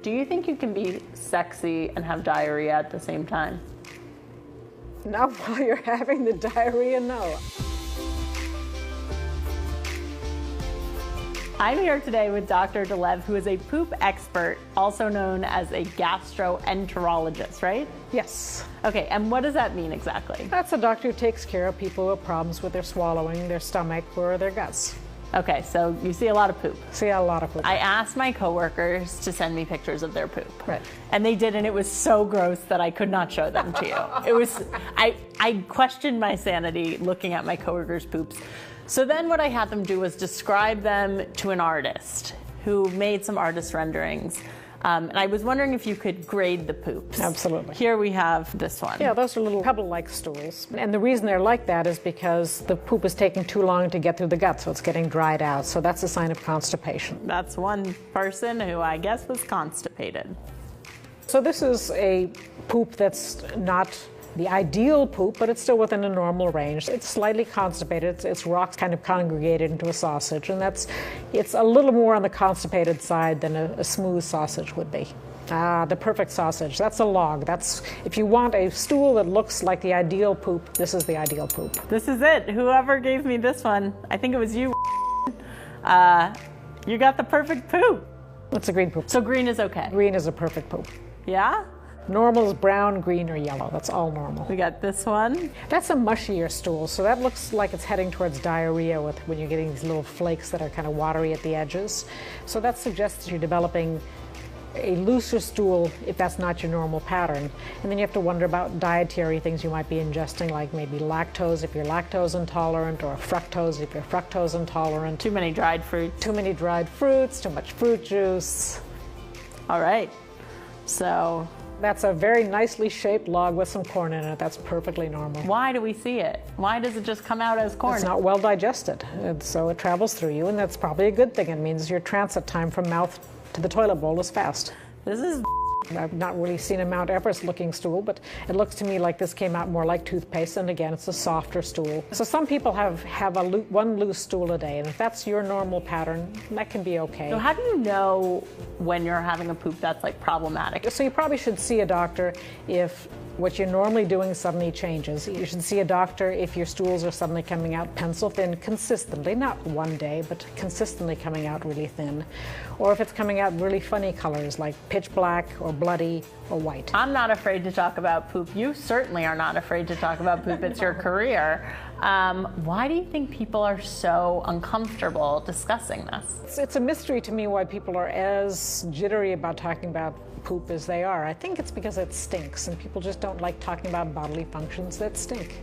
Do you think you can be sexy and have diarrhea at the same time? Not while you're having the diarrhea, no. I'm here today with Dr. Dolev, who is a poop expert, also known as a gastroenterologist, right? Yes. Okay, and what does that mean exactly? That's a doctor who takes care of people who have problems with their swallowing, their stomach, or their guts. Okay, so you see a lot of poop. See a lot of poop. I asked my coworkers to send me pictures of their poop. Right. And they did, and it was so gross that I could not show them to you. It was, I questioned my sanity looking at my coworkers' poops. So then what I had them do was describe them to an artist who made some artist renderings. And I was wondering if you could grade the poops. Absolutely. Here we have this one. Yeah, those are little pebble-like stools. And the reason they're like that is because the poop is taking too long to get through the gut, so it's getting dried out. So that's a sign of constipation. That's one person who I guess was constipated. So this is a poop that's not the ideal poop, but it's still within a normal range. It's slightly constipated. It's rocks kind of congregated into a sausage, and it's a little more on the constipated side than a smooth sausage would be. The perfect sausage. That's a log. That's, if you want a stool that looks like the ideal poop, this is the ideal poop. This is it. Whoever gave me this one, I think it was you. You got the perfect poop. It's a green poop. So green is okay. Green is a perfect poop. Yeah? Normal is brown, green, or yellow. That's all normal. We got this one. That's a mushier stool, so that looks like it's heading towards diarrhea when you're getting these little flakes that are kind of watery at the edges. So that suggests that you're developing a looser stool if that's not your normal pattern. And then you have to wonder about dietary things you might be ingesting, like maybe lactose if you're lactose intolerant, or fructose if you're fructose intolerant. Too many dried fruits. Too many dried fruits, too much fruit juice. All right. So that's a very nicely shaped log with some corn in it. That's perfectly normal. why do we see it? Why does it just come out as corn? It's not well digested, and so it travels through you, and that's probably a good thing. It means your transit time from mouth to the toilet bowl is fast. This is I've not really seen a Mount Everest looking stool, but it looks to me like this came out more like toothpaste, and again, it's a softer stool. So some people have one loose stool a day, and if that's your normal pattern, that can be okay. So how do you know when you're having a poop that's like problematic? So you probably should see a doctor if what you're normally doing suddenly changes. You should see a doctor if your stools are suddenly coming out pencil thin consistently, not one day, but consistently coming out really thin. Or if it's coming out really funny colors like pitch black or bloody or white. I'm not afraid to talk about poop. You certainly are not afraid to talk about poop. It's your career. Why do you think people are so uncomfortable discussing this? It's a mystery to me why people are as jittery about talking about poop as they are. I think it's because it stinks, and people just don't like talking about bodily functions that stink.